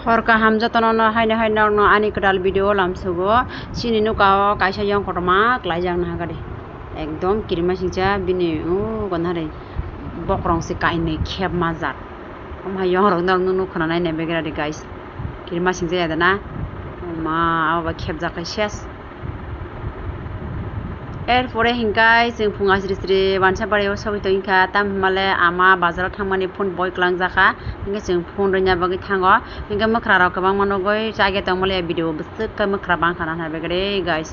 Horka hamjatono no haine no ani kedal video lamsugo sini nuka kaisa yang korma klajang na gade ekdom kirima singja bini gonhare bokrong si kaine kheb mazar am hayong rong dang nu khana nai ne begera de guys kirima singja ya dana ma aba kheb jakai shes এরপরে হিংকাই जों फुङा स्रि स्रि बानसा बारियाव सौहैतो हिंखा ताम माले आमा बाजाराव थांमानि फन बय क्लां जाखा हिंखा जों फन रोnya बागै थाङो हिंखा मोख्रा राव गोबां मानगै जागे दं माले भिडिअ बसक मोख्रा बांखाना हाबेगरे गाइस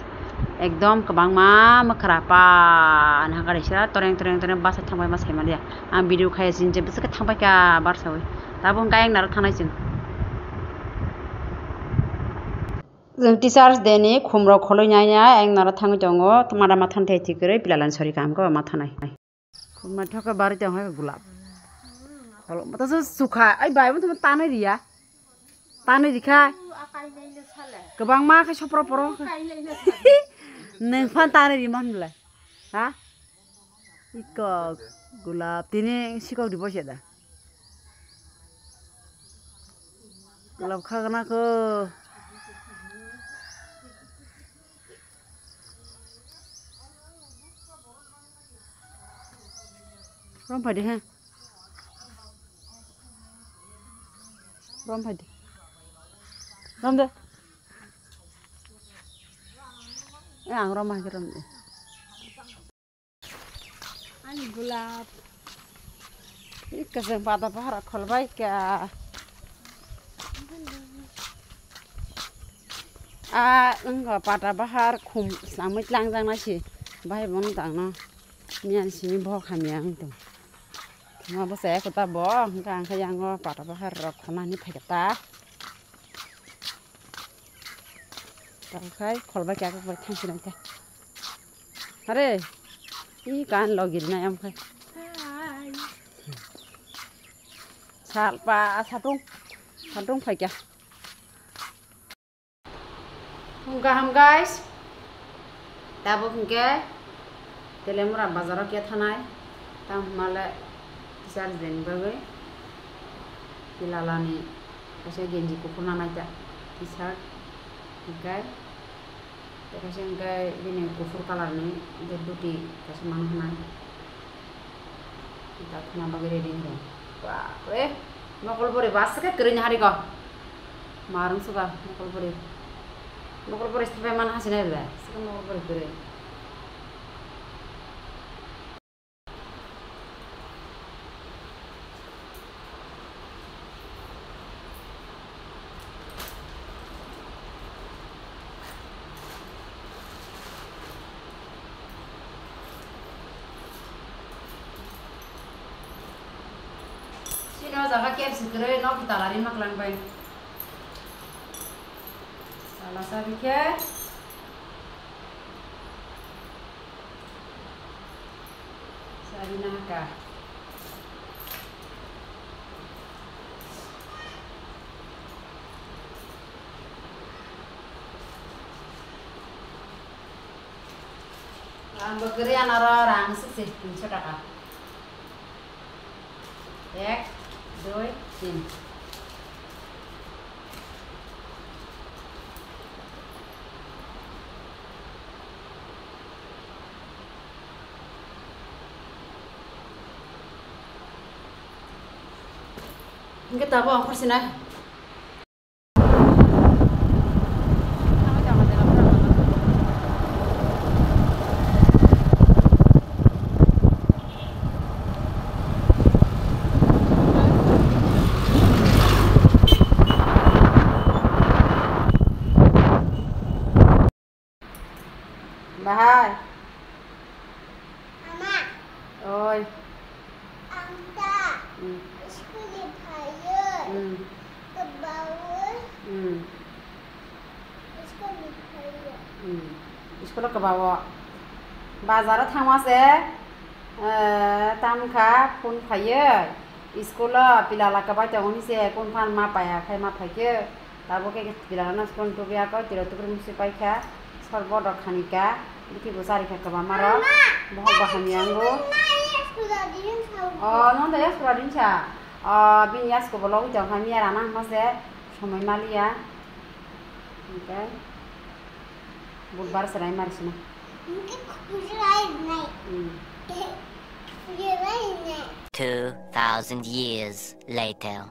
एकदम गोबां मा मोख्रा पा नागारिसरा तरें तरें तरें बासा थांबाय मासाय मालिया आं भिडिअ खाय जिनजे बसक थांबाय का बारसावै दाबो गायं नार थानाय जों टीचार्स डे नि खुमराव खलैनाया एं नारा थाङै दङ मारा माथान थाय थिगरै बिलालान सरि कामको माथानाय खुमा ठका बारि दङ गुलाब हलो मता सुखा ओइ बायबो त तानै रिया तानै रिखा गोबां मा खाय सप्र पर नों फान तानै रि मानला हा इक गुलाब तिने सिकाव दिबो सेदा गुलाब खागनाखो Rom phải đi ha. Rom phải đi. Rom đi. Rom aja rom. Ani gulab. Ini kesempatan bahar khol baik ya. Enggak pada bahar khum samit langjang nasi. Bahai bon tang no. Mian sini bawa kami yang tu. Mà bữa sẽ của ta bỏ càng khai giang ngó bảo ta har rọc khana ni phải ta tao khai khol ba kya ko ba thang sinai ta are i kan login na em khai sal pa satung phải kya ham guys tabo ke telemura bazar ke thanai tam mala teacher दिन बागै पिलालानि खायसे गेन्जि गुफुर नायता टी-शार्ट ओमफ्राय खायसे ओमफ्राय बिनि गुफुर कालारनि दुटी खायसे मान होनाय दा थना बागै रेडि दं बापरे नकलबरि बासके करिन हारिको मारं सुगा नकलबरि स्टाइल मान हासिनाय बे सिगां नकलबरि करे Sino jaga kep sikre no kita lari maklan bain. Salah sabi ke. Sabi naka. Ang bageri anara rang sih 300 taka. 1, 2, 3. Ini kita bawa kursi naik. Bahai. Mama. Oi. Anta. Sekolah payah. Ke bawah. Sekolah payah. Sekolah ke bawah. Bazar thangmase tamkha phun payah. Sekolah pilala ke baca oni se kon phan ma payah khai ma phaike tabo ke pilala na kon to bia ko tiro to musi paikha sorbot khanika Iki besar ikan kebamaro, mohon bahan yang go. non da yas kura dincha bin yas ko bolong jang kami ya rana mase somai malia okay budbar serai marsina 2,000 years later.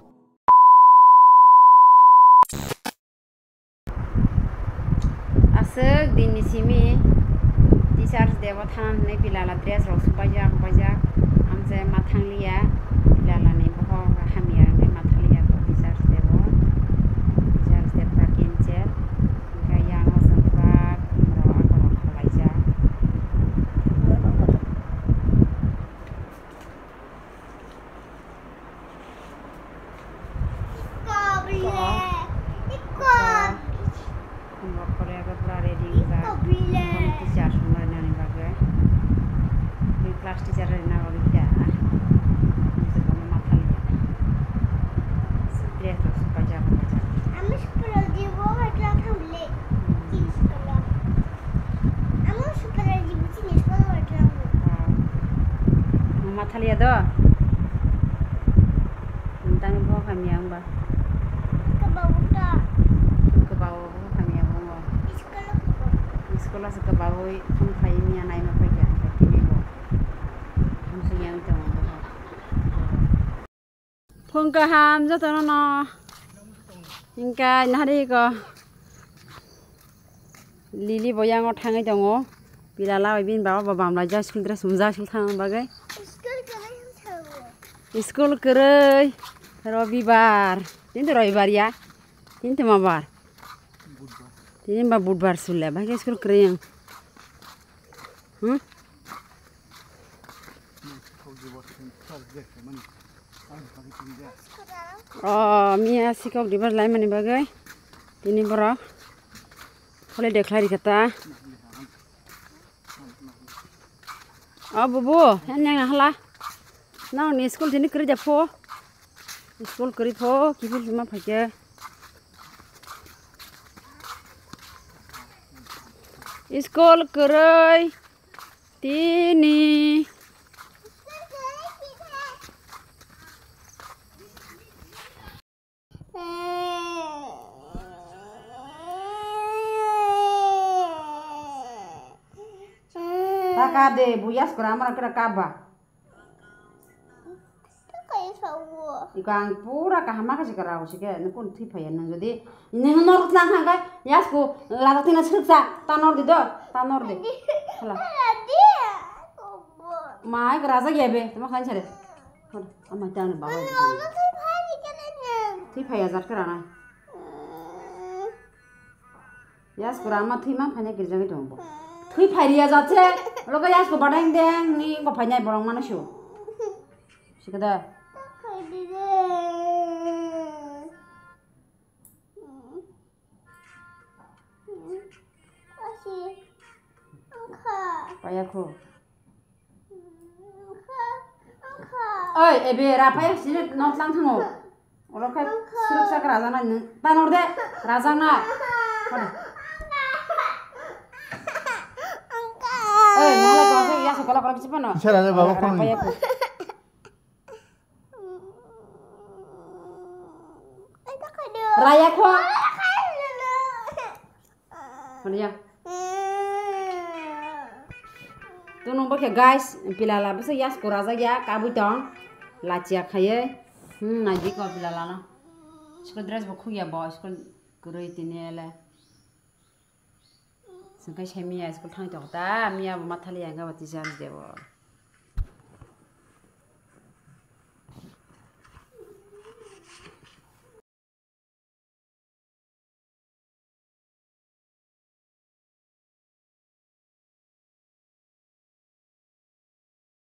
Asik dini simi teachers dewa than ne pilala dress rok supaya amse mathang liya pilala ne boho hamia ne mathaliya ko teachers dewa kinchel gaya no sangpa ro akoro khalaija class teacher na bagita sebelum mathaliya dress rok supaya আমি স্কুলে দিব এটা থামলে কি স্কুলে আমি স্কুলে দিব চিনি স্কুলে এটা mathaliya do tang bo kami yang ba ke bawuta ke bawah kami yang bo sekolah ke bawah pun kai mi anai ma pai ya ini bo musuh yang itu pun ke ham jatuh no ingka nari ko lili boyang or thangai dongo pilala bin bawa babam raja school dress umza school thang bagai school kerai Robibar tin Robibar ya tin mabar tin ba budbar sulle bagai school kerai Mia sikap di bar lain mana bagai ini borok boleh deklarasi kata bubu yang halah nang ni school sini kerja po school kerja po kipil cuma pakai school kerja tini Takade buyas kurama kira kaba. Ikang pura kahama kasih kerau sih ke, nukun tipe ya nang jadi ini nor tlang hangga yasku latatina serta tanor di do tanor di. Halah. Mai kerasa gebe, cuma kan cari. Ama jangan bawa. Tipe ya zat kerana. Yas kurama timang banyak kerja gitu ombo. Tui pharia jache loga yasku badang deng ni ko phanyai borong manushu sikada payakho oi ebe ra payak sine not lang thango oroka suruksa ka raja na tanor de raja na nala kau ya sekolah kalau bisa mana? Saya ada bawa kau ni. Raya kau. Mana ya? Tu nombor ke guys, pilala bisa ya sekolah saja kabu dong, lacia kaya, nanti kau pilala na. Sekolah dress buku ya bawa sekolah kurui tini le. Sangkai saya mia sekolah tang jauh ta, mia buat mathali yang kau bati jangan dewa.